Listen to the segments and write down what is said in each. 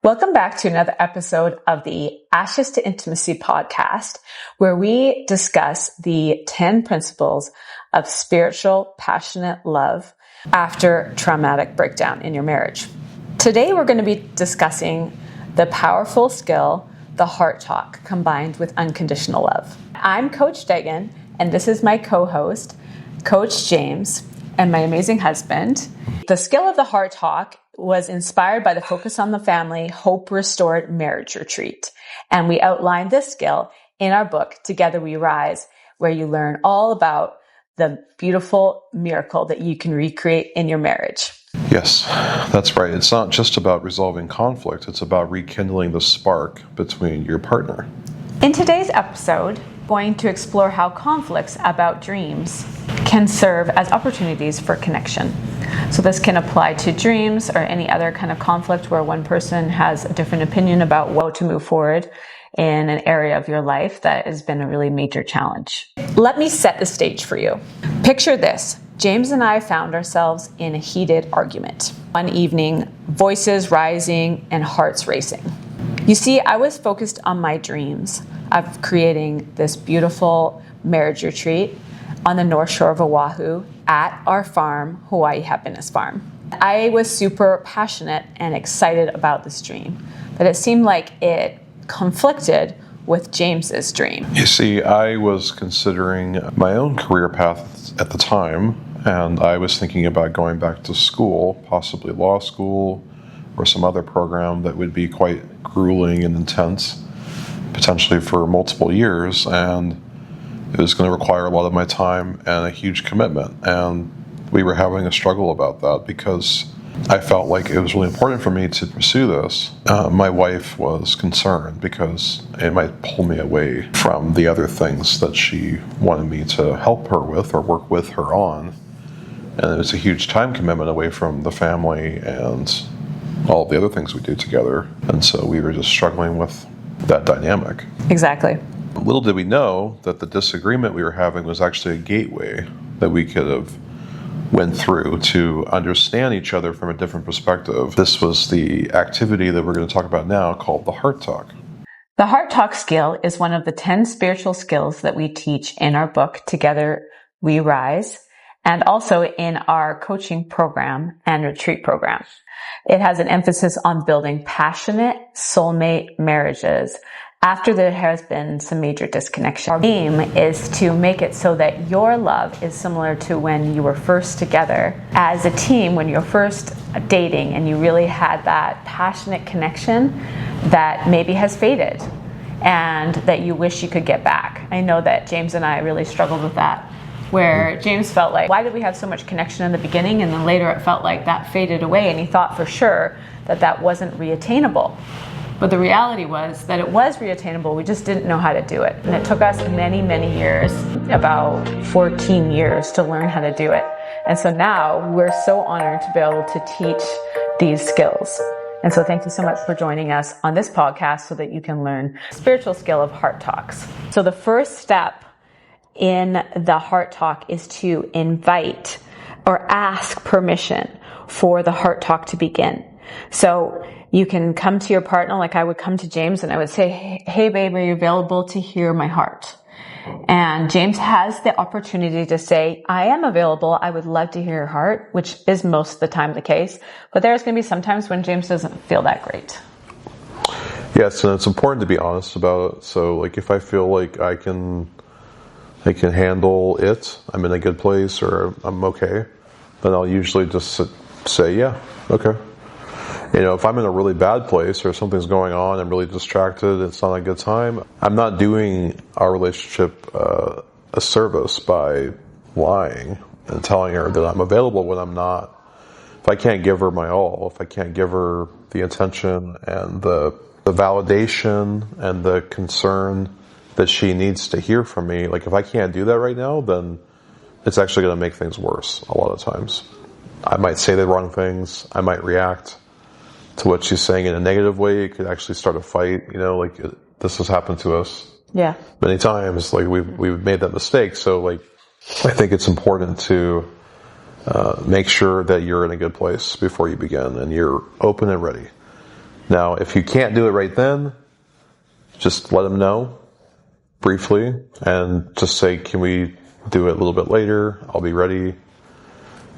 Welcome back to another episode of the Ashes to Intimacy podcast, where we discuss the 10 principles of spiritual, passionate love after traumatic breakdown in your marriage. Today, we're going to be discussing the powerful skill, the heart talk, combined with unconditional love. I'm Coach Daegan, and this is my co-host, Coach James, and my amazing husband. The skill of the heart talk was inspired by the Focus on the Family Hope Restored Marriage Retreat. And we outlined this skill in our book, Together We Rise, where you learn all about the beautiful miracle that you can recreate in your marriage. Yes, that's right. It's not just about resolving conflict. It's about rekindling the spark between your partner. In today's episode, we're going to explore how conflicts about dreams can serve as opportunities for connection. So this can apply to dreams or any other kind of conflict where one person has a different opinion about how to move forward in an area of your life that has been a really major challenge. Let me set the stage for you. Picture this. James and I found ourselves in a heated argument. One evening, voices rising and hearts racing. You see, I was focused on my dreams of creating this beautiful marriage retreat on the North Shore of Oahu at our farm, Hawaii Happiness Farm. I was super passionate and excited about this dream, but it seemed like it conflicted with James's dream. You see, I was considering my own career path at the time, and I was thinking about going back to school, possibly law school or some other program that would be quite grueling and intense, potentially for multiple years, and it was going to require a lot of my time and a huge commitment. And we were having a struggle about that because I felt like it was really important for me to pursue this. My wife was concerned because it might pull me away from the other things that she wanted me to help her with or work with her on. And it was a huge time commitment away from the family and all the other things we do together. And so we were just struggling with that dynamic. Exactly. Little did we know that the disagreement we were having was actually a gateway that we could have went through to understand each other from a different perspective. This was the activity that we're going to talk about now called the heart talk. The heart talk skill is one of the 10 spiritual skills that we teach in our book, Together We Rise, and also in our coaching program and retreat program. It has an emphasis on building passionate soulmate marriages after there has been some major disconnection. Our aim is to make it so that your love is similar to when you were first together as a team, when you're first dating and you really had that passionate connection that maybe has faded and that you wish you could get back. I know that James and I really struggled with that, where James felt like, why did we have so much connection in the beginning? And then later it felt like that faded away, and he thought for sure that that wasn't reattainable. But the reality was that it was reattainable, we just didn't know how to do it. And it took us many, many years, about 14 years, to learn how to do it. And so now we're so honored to be able to teach these skills. And so thank you so much for joining us on this podcast so that you can learn the spiritual skill of heart talks. So the first step in the heart talk is to invite or ask permission for the heart talk to begin. So you can come to your partner, like I would come to James and I would say, hey babe, are you available to hear my heart? And James has the opportunity to say, I am available. I would love to hear your heart, which is most of the time the case. But there's going to be some times when James doesn't feel that great. Yes, and it's important to be honest about it. So like if I feel like I can handle it, I'm in a good place or I'm okay, then I'll usually just say, yeah, okay. You know, if I'm in a really bad place or something's going on, I'm really distracted, it's not a good time, I'm not doing our relationship a service by lying and telling her that I'm available when I'm not. If I can't give her my all, if I can't give her the attention and the validation and the concern that she needs to hear from me, like if I can't do that right now, then it's actually going to make things worse a lot of times. I might say the wrong things, I might react to what she's saying in a negative way. It could actually start a fight, you know, like this has happened to us many times. Like we've made that mistake. So like, I think it's important to make sure that you're in a good place before you begin and you're open and ready. Now, if you can't do it right then, just let them know briefly and just say, can we do it a little bit later? I'll be ready.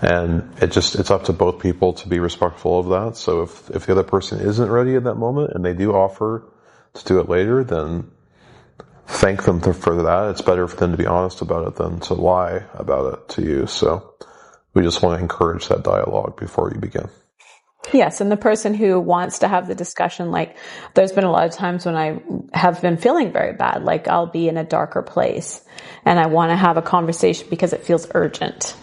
And it's up to both people to be respectful of that. So if the other person isn't ready at that moment and they do offer to do it later, then thank them for that. It's better for them to be honest about it than to lie about it to you. So we just want to encourage that dialogue before you begin. Yes, and the person who wants to have the discussion, like there's been a lot of times when I have been feeling very bad, like I'll be in a darker place and I want to have a conversation because it feels urgent.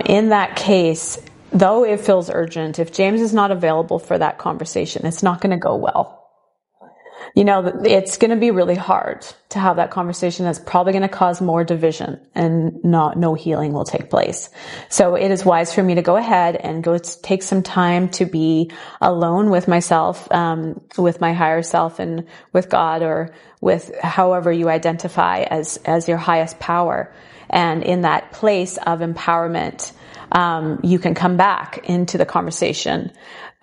In that case, though it feels urgent, if James is not available for that conversation, it's not going to go well. You know, it's going to be really hard to have that conversation. That's probably going to cause more division and no healing will take place. So it is wise for me to go ahead and go take some time to be alone with myself, with my higher self and with God, or with however you identify as your highest power. And in that place of empowerment, you can come back into the conversation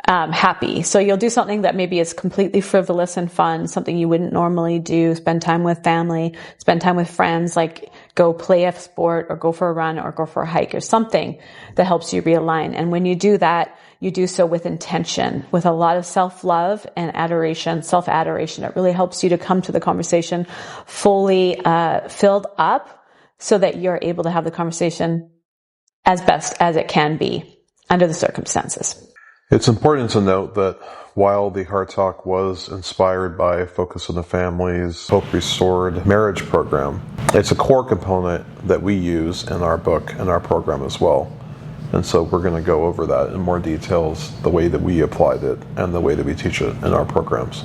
happy. So you'll do something that maybe is completely frivolous and fun, something you wouldn't normally do, spend time with family, spend time with friends, like go play a sport or go for a run or go for a hike or something that helps you realign. And when you do that, you do so with intention, with a lot of self-love and adoration, self-adoration. It really helps you to come to the conversation fully filled up so that you're able to have the conversation as best as it can be under the circumstances. It's important to note that while the Heart Talk was inspired by Focus on the Family's Hope Restored marriage program, it's a core component that we use in our book and our program as well. And so we're going to go over that in more details, the way that we applied it and the way that we teach it in our programs.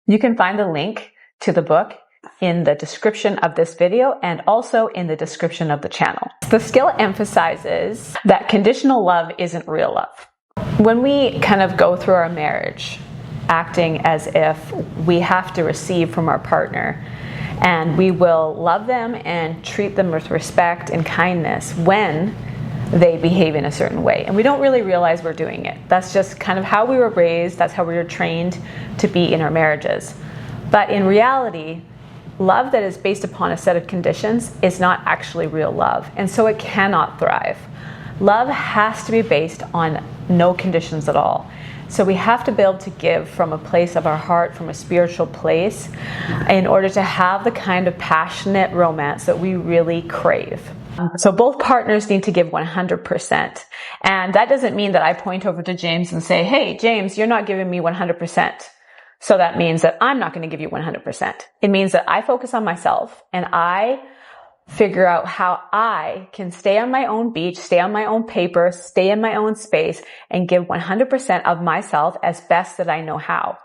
You can find the link to the book in the description of this video and also in the description of the channel. The skill emphasizes that conditional love isn't real love. When we kind of go through our marriage acting as if we have to receive from our partner, and we will love them and treat them with respect and kindness when they behave in a certain way. And we don't really realize we're doing it. That's just kind of how we were raised. That's how we were trained to be in our marriages. But in reality, love that is based upon a set of conditions is not actually real love. And so it cannot thrive. Love has to be based on no conditions at all. So we have to be able to give from a place of our heart, from a spiritual place, in order to have the kind of passionate romance that we really crave. So both partners need to give 100%. And that doesn't mean that I point over to James and say, hey, James, you're not giving me 100%. So that means that I'm not going to give you 100%. It means that I focus on myself and I figure out how I can stay on my own beach, stay on my own paper, stay in my own space, and give 100% of myself as best that I know how.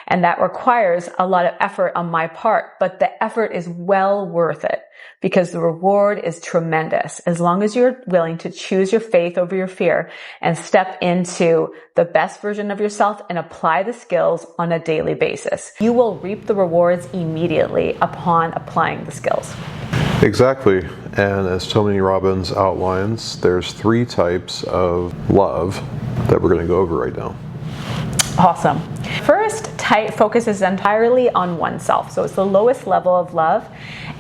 And that requires a lot of effort on my part, but the effort is well worth it because the reward is tremendous. As long as you're willing to choose your faith over your fear and step into the best version of yourself and apply the skills on a daily basis, you will reap the rewards immediately upon applying the skills. Exactly. And as Tony Robbins outlines, there's 3 types of love that we're going to go over right now. Awesome. First type focuses entirely on oneself. So it's the lowest level of love.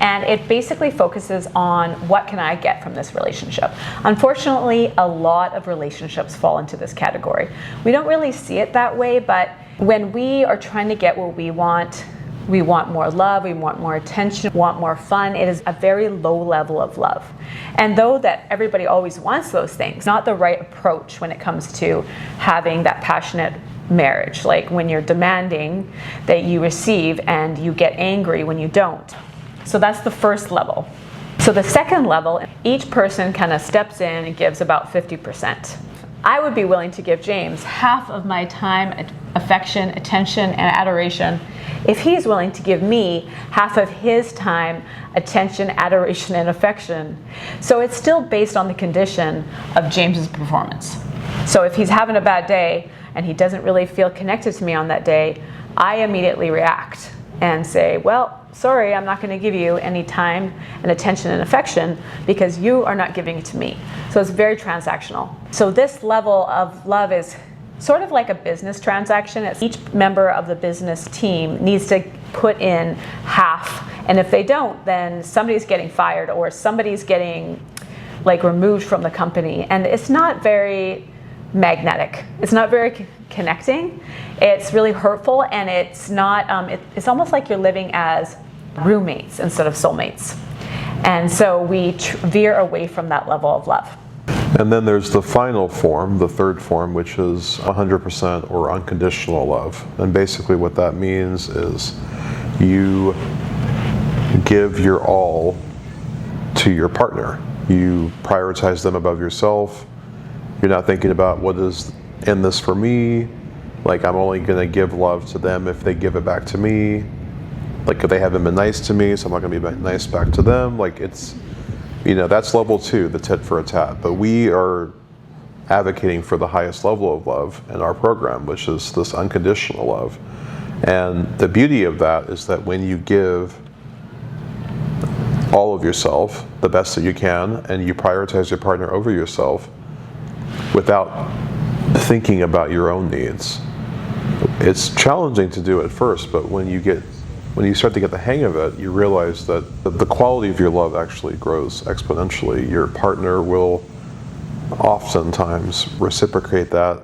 And it basically focuses on what can I get from this relationship. Unfortunately, a lot of relationships fall into this category. We don't really see it that way, but when we are trying to get what we want more love, we want more attention, want more fun. It is a very low level of love. And though that everybody always wants those things, not the right approach when it comes to having that passionate marriage. Like when you're demanding that you receive and you get angry when you don't. So that's the first level. So the second level, each person kind of steps in and gives about 50%. I would be willing to give James half of my time, affection, attention, and adoration if he's willing to give me half of his time, attention, adoration, and affection. So it's still based on the condition of James's performance. So if he's having a bad day and he doesn't really feel connected to me on that day, I immediately react and say, well, sorry, I'm not going to give you any time and attention and affection because you are not giving it to me. So it's very transactional. So this level of love is sort of like a business transaction. Each member of the business team needs to put in half, and if they don't, then somebody's getting fired or somebody's getting like removed from the company, and it's not very magnetic. It's not very connecting. It's really hurtful, and it's not. It's almost like you're living as roommates instead of soulmates, and so we veer away from that level of love. And then there's the final form, the third form, which is 100% or unconditional love. And basically what that means is you give your all to your partner. You prioritize them above yourself. You're not thinking about what is in this for me. Like, I'm only going to give love to them if they give it back to me. Like, if they haven't been nice to me, so I'm not going to be nice back to them. Like, it's, that's level 2, the tit for a tat. But we are advocating for the highest level of love in our program, which is this unconditional love. And the beauty of that is that when you give all of yourself, the best that you can, and you prioritize your partner over yourself without thinking about your own needs. It's challenging to do at first, but when you start to get the hang of it, you realize that the quality of your love actually grows exponentially. Your partner will oftentimes reciprocate that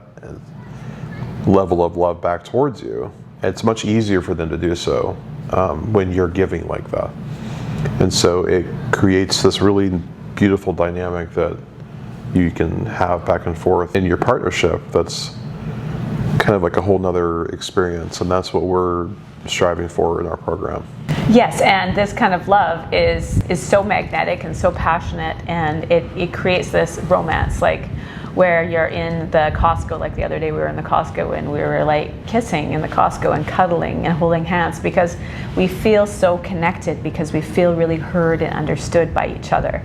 level of love back towards you. It's much easier for them to do so when you're giving like that. And so it creates this really beautiful dynamic that you can have back and forth in your partnership that's kind of like a whole nother experience, and that's what we're striving for in our program. Yes, and this kind of love is so magnetic and so passionate, and it creates this romance, like where you're in the Costco, like the other day we were in the Costco and we were like kissing in the Costco and cuddling and holding hands because we feel so connected, because we feel really heard and understood by each other.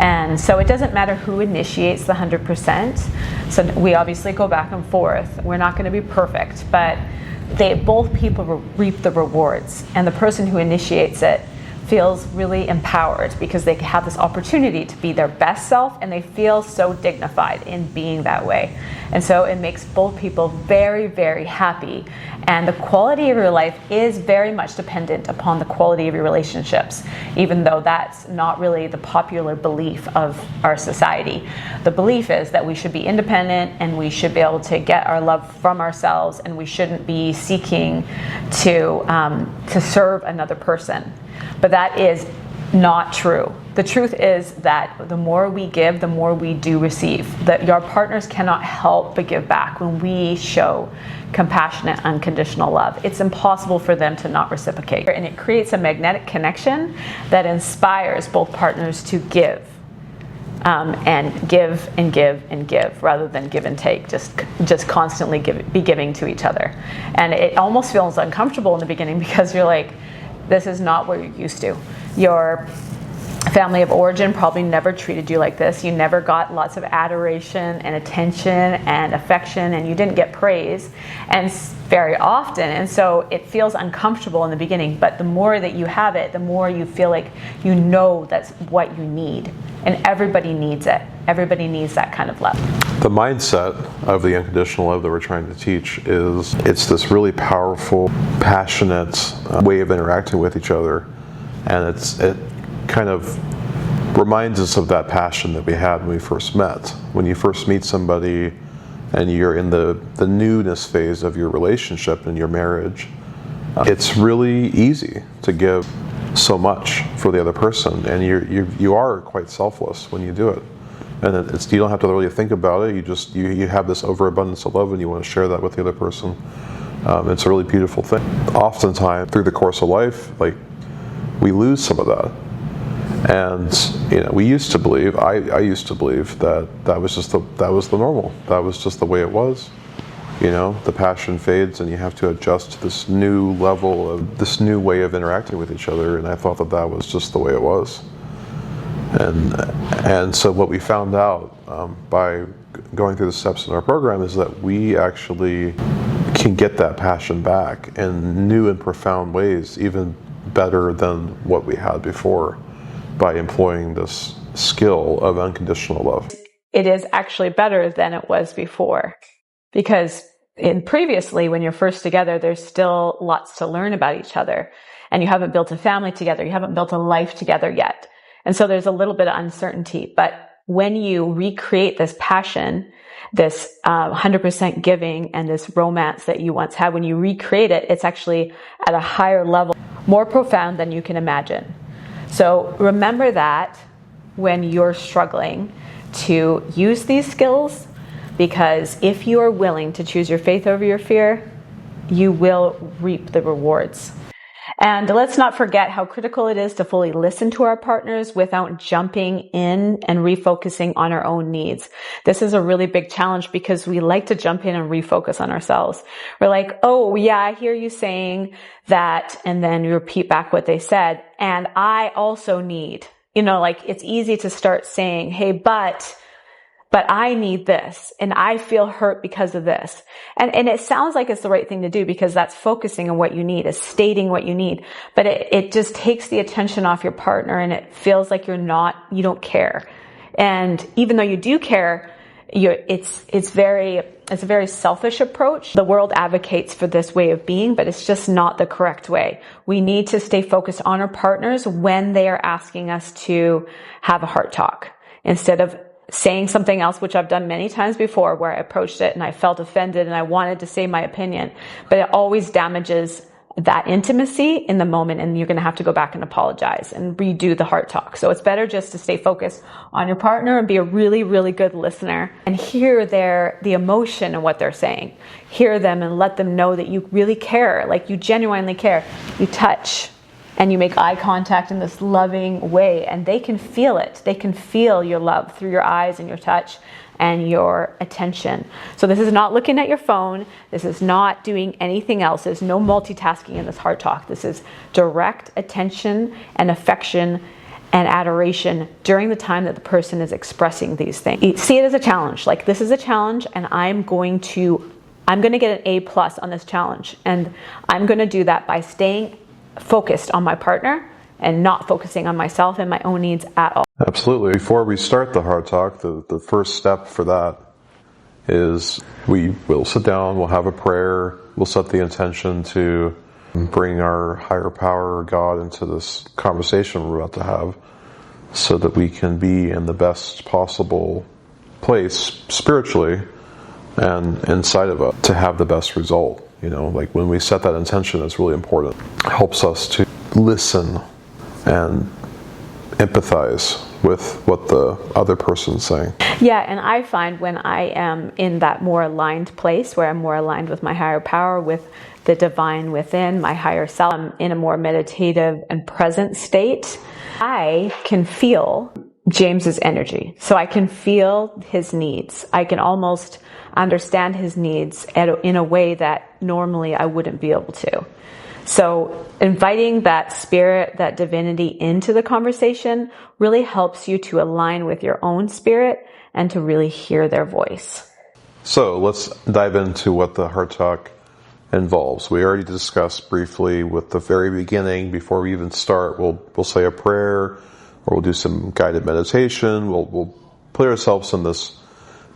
And so it doesn't matter who initiates the 100%. So we obviously go back and forth. We're not going to be perfect, but both people reap the rewards, and the person who initiates it feels really empowered because they have this opportunity to be their best self, and they feel so dignified in being that way. And so it makes both people very, very happy, and the quality of your life is very much dependent upon the quality of your relationships, even though that's not really the popular belief of our society. The belief is that we should be independent and we should be able to get our love from ourselves, and we shouldn't be seeking to serve another person. But that is not true. The truth is that the more we give, the more we do receive. That your partners cannot help but give back when we show compassionate, unconditional love. It's impossible for them to not reciprocate. And it creates a magnetic connection that inspires both partners to give. And give and give and give rather than give and take, just constantly be giving to each other. And it almost feels uncomfortable in the beginning because you're like, this is not what you're used to. Your family of origin probably never treated you like this. You never got lots of adoration and attention and affection, and you didn't get praise and very often. And so it feels uncomfortable in the beginning, but the more that you have it, the more you feel like you know that's what you need. And everybody needs it. Everybody needs that kind of love. The mindset of the unconditional love that we're trying to teach is it's this really powerful, passionate way of interacting with each other. And it kind of reminds us of that passion that we had when we first met. When you first meet somebody and you're in the newness phase of your relationship and your marriage, it's really easy to give so much for the other person, and you are quite selfless when you do it. And you don't have to really think about it. You have this overabundance of love, and you want to share that with the other person. It's a really beautiful thing. Oftentimes, through the course of life, like, we lose some of that. And we used to believe. I used to believe that was the normal. That was just the way it was. The passion fades, and you have to adjust to this new level of this new way of interacting with each other. And I thought that was just the way it was. And so what we found out by going through the steps in our program is that we actually can get that passion back in new and profound ways, even better than what we had before, by employing this skill of unconditional love. It is actually better than it was before. Because previously, when you're first together, there's still lots to learn about each other. And you haven't built a family together. You haven't built a life together yet. And so there's a little bit of uncertainty. But when you recreate this passion, this 100% giving and this romance that you once had, when you recreate it, it's actually at a higher level, more profound than you can imagine. So remember that when you're struggling, to use these skills, because if you are willing to choose your faith over your fear, you will reap the rewards. And let's not forget how critical it is to fully listen to our partners without jumping in and refocusing on our own needs. This is a really big challenge because we like to jump in and refocus on ourselves. We're like, oh yeah, I hear you saying that, and then you repeat back what they said. And I also need, like it's easy to start saying, hey, but I need this and I feel hurt because of this. And it sounds like it's the right thing to do because that's focusing on what you need, is stating what you need. But it just takes the attention off your partner and it feels like you don't care. And even though you do care, it's a very selfish approach. The world advocates for this way of being, but it's just not the correct way. We need to stay focused on our partners when they are asking us to have a heart talk instead of saying something else, which I've done many times before, where I approached it and I felt offended and I wanted to say my opinion, but it always damages that intimacy in the moment, and you're going to have to go back and apologize and redo the heart talk. So it's better just to stay focused on your partner and be a really, really good listener and hear the emotion of what they're saying. Hear them and let them know that you really care, like you genuinely care. You touch and you make eye contact in this loving way, and they can feel it. They can feel your love through your eyes and your touch and your attention. So this is not looking at your phone. This is not doing anything else. There's no multitasking in this heart talk. This is direct attention and affection and adoration during the time that the person is expressing these things. See it as a challenge. Like, this is a challenge, and I'm going to get an A+ on this challenge. And I'm going to do that by staying focused on my partner and not focusing on myself and my own needs at all. Absolutely. Before we start the heart talk, the first step for that is we will sit down, we'll have a prayer, we'll set the intention to bring our higher power or God into this conversation we're about to have so that we can be in the best possible place spiritually and inside of it to have the best result. Like when we set that intention, it's really important. It helps us to listen and empathize with what the other person's saying. Yeah, and I find when I am in that more aligned place where I'm more aligned with my higher power, with the divine within, my higher self, I'm in a more meditative and present state, I can feel James's energy. So I can feel his needs. I can almost understand his needs in a way that normally I wouldn't be able to. So inviting that spirit, that divinity into the conversation really helps you to align with your own spirit and to really hear their voice. So let's dive into what the heart talk involves. We already discussed briefly with the very beginning. Before we even start, we'll say a prayer, or we'll do some guided meditation. We'll put ourselves in this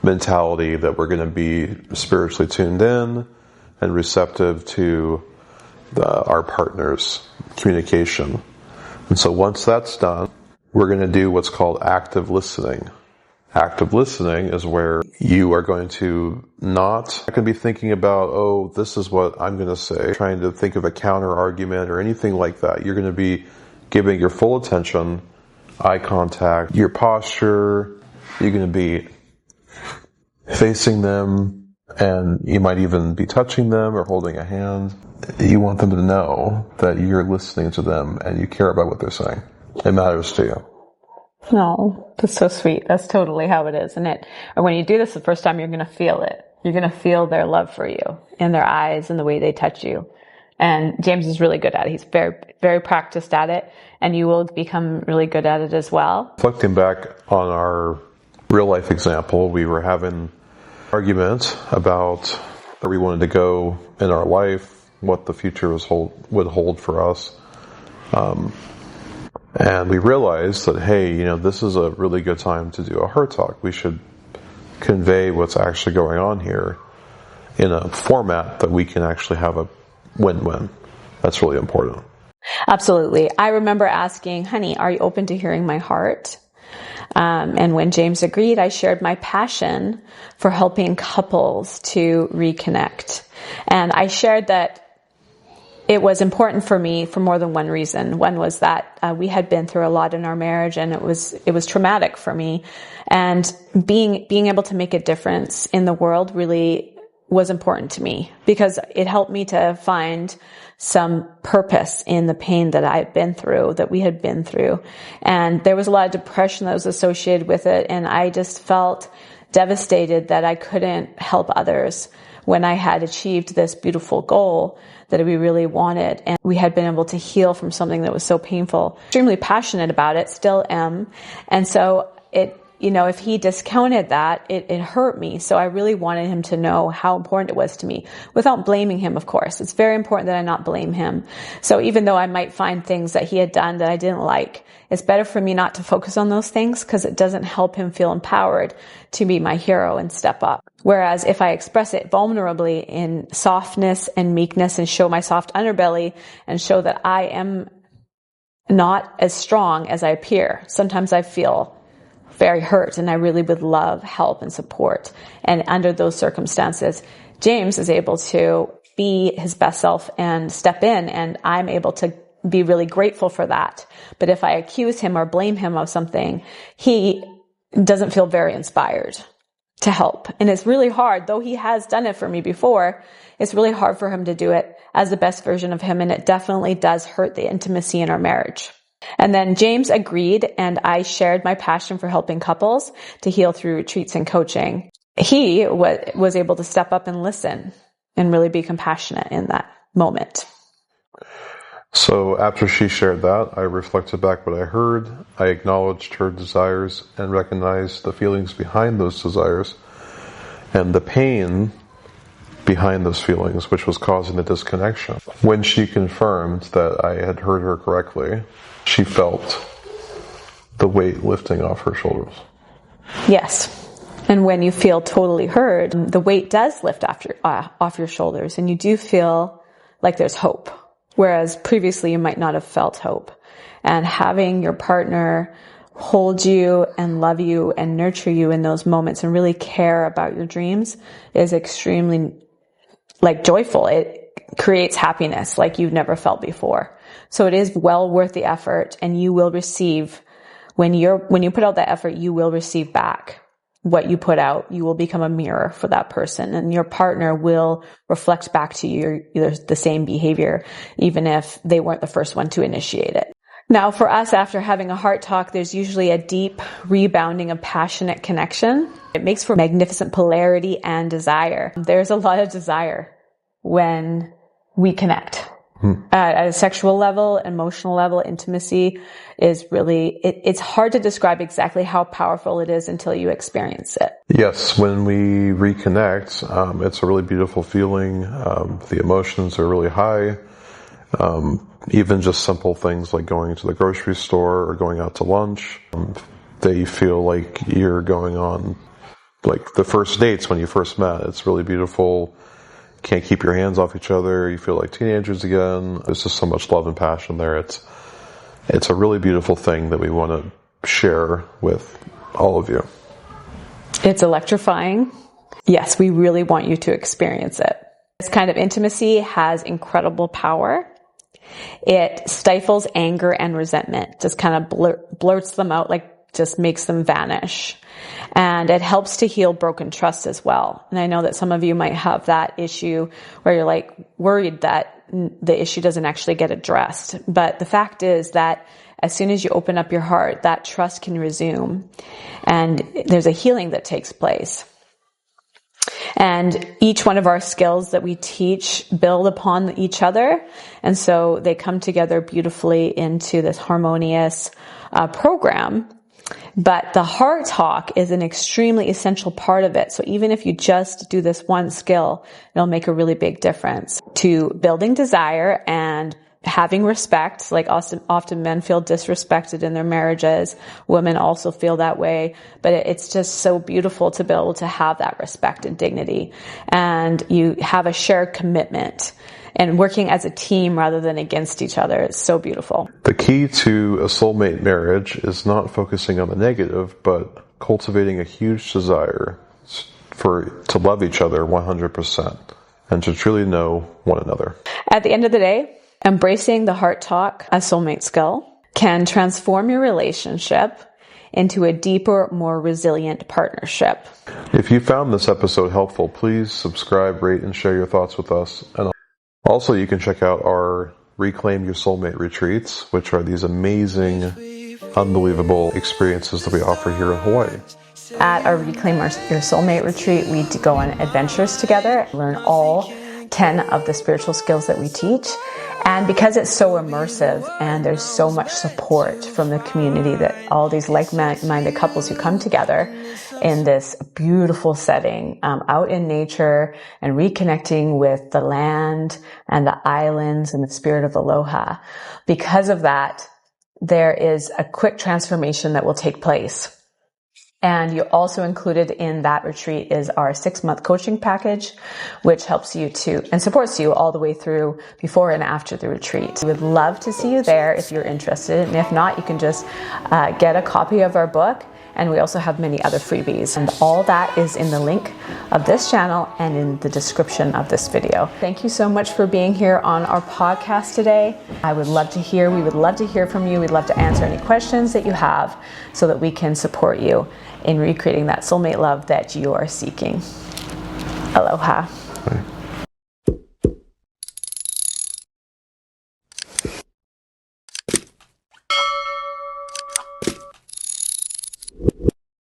mentality that we're going to be spiritually tuned in and receptive to our partner's communication. And so once that's done, we're going to do what's called active listening. Active listening is where you are going to not be thinking about, oh, this is what I'm going to say, trying to think of a counter argument or anything like that. You're going to be giving your full attention, eye contact, your posture. You're going to be facing them, and you might even be touching them or holding a hand. You want them to know that you're listening to them and you care about what they're saying. It matters to you. No, that's so sweet. That's totally how it is, isn't it? And when you do this the first time, you're going to feel it. You're going to feel their love for you in their eyes and the way they touch you. And James is really good at it. He's very, very practiced at it, and you will become really good at it as well. Reflecting back on our real life example, we were having arguments about where we wanted to go in our life, what the future would hold for us. And we realized that, hey, this is a really good time to do a heart talk. We should convey what's actually going on here. in a format that we can actually have a win-win. That's really important. Absolutely. I remember asking, honey, are you open to hearing my heart? And when James agreed, I shared my passion for helping couples to reconnect. And I shared that it was important for me for more than one reason. One was that we had been through a lot in our marriage, and it was traumatic for me. And being able to make a difference in the world really was important to me, because it helped me to find some purpose in the pain that I had been through, that we had been through. And there was a lot of depression that was associated with it. And I just felt devastated that I couldn't help others when I had achieved this beautiful goal that we really wanted. And we had been able to heal from something that was so painful. Extremely passionate about it, still am. And so if he discounted that, it hurt me. So I really wanted him to know how important it was to me, without blaming him, of course. It's very important that I not blame him. So even though I might find things that he had done that I didn't like, it's better for me not to focus on those things, because it doesn't help him feel empowered to be my hero and step up. Whereas if I express it vulnerably in softness and meekness, and show my soft underbelly, and show that I am not as strong as I appear, sometimes I feel very hurt, and I really would love help and support. And under those circumstances, James is able to be his best self and step in, and I'm able to be really grateful for that. But if I accuse him or blame him of something, he doesn't feel very inspired to help. And it's really hard, though he has done it for me before, it's really hard for him to do it as the best version of him, and it definitely does hurt the intimacy in our marriage. And then James agreed, and I shared my passion for helping couples to heal through retreats and coaching. He was able to step up and listen and really be compassionate in that moment. So after she shared that, I reflected back what I heard. I acknowledged her desires and recognized the feelings behind those desires and the pain behind those feelings, which was causing the disconnection. When she confirmed that I had heard her correctly, she felt the weight lifting off her shoulders. Yes. And when you feel totally heard, the weight does lift off your shoulders, and you do feel like there's hope. Whereas previously you might not have felt hope. And having your partner hold you and love you and nurture you in those moments and really care about your dreams is extremely joyful. It creates happiness like you've never felt before. So it is well worth the effort, and you will receive, when you put out that effort, you will receive back what you put out. You will become a mirror for that person, and your partner will reflect back to you the same behavior, even if they weren't the first one to initiate it. Now, for us, after having a heart talk, there's usually a deep rebounding of passionate connection. It makes for magnificent polarity and desire. There's a lot of desire when we connect. At a sexual level, emotional level, intimacy is really, it's hard to describe exactly how powerful it is until you experience it. Yes, when we reconnect, it's a really beautiful feeling. The emotions are really high. Even just simple things like going to the grocery store or going out to lunch, they feel like you're going on like the first dates when you first met. It's really beautiful. Can't keep your hands off each other. You feel like teenagers again. There's just so much love and passion there. It's a really beautiful thing that we want to share with all of you. It's electrifying. Yes, we really want you to experience it. This kind of intimacy has incredible power. It stifles anger and resentment, just kind of blurts them out, just makes them vanish. And it helps to heal broken trust as well. And I know that some of you might have that issue where you're worried that the issue doesn't actually get addressed. But the fact is that as soon as you open up your heart, that trust can resume. And there's a healing that takes place. And each one of our skills that we teach build upon each other. And so they come together beautifully into this harmonious program. But the heart talk is an extremely essential part of it. So even if you just do this one skill, it'll make a really big difference to building desire and having respect, like often men feel disrespected in their marriages. Women also feel that way, but it's just so beautiful to be able to have that respect and dignity. And you have a shared commitment and working as a team rather than against each other. It's so beautiful. The key to a soulmate marriage is not focusing on the negative, but cultivating a huge desire to love each other 100% and to truly know one another. At the end of the day, embracing the heart talk, a soulmate skill, can transform your relationship into a deeper, more resilient partnership. If you found this episode helpful, please subscribe, rate, and share your thoughts with us. And also, you can check out our Reclaim Your Soulmate retreats, which are these amazing, unbelievable experiences that we offer here in Hawaii. At our Reclaim Your Soulmate retreat, we go on adventures together, learn all 10 of the spiritual skills that we teach. And because it's so immersive and there's so much support from the community, that all these like-minded couples who come together in this beautiful setting, out in nature and reconnecting with the land and the islands and the spirit of aloha. Because of that, there is a quick transformation that will take place. And you also included in that retreat is our 6-month coaching package, which helps you and supports you all the way through before and after the retreat. We would love to see you there if you're interested. And if not, you can just get a copy of our book. And we also have many other freebies. And all that is in the link of this channel and in the description of this video. Thank you so much for being here on our podcast today. We would love to hear from you. We'd love to answer any questions that you have so that we can support you in recreating that soulmate love that you are seeking. Aloha.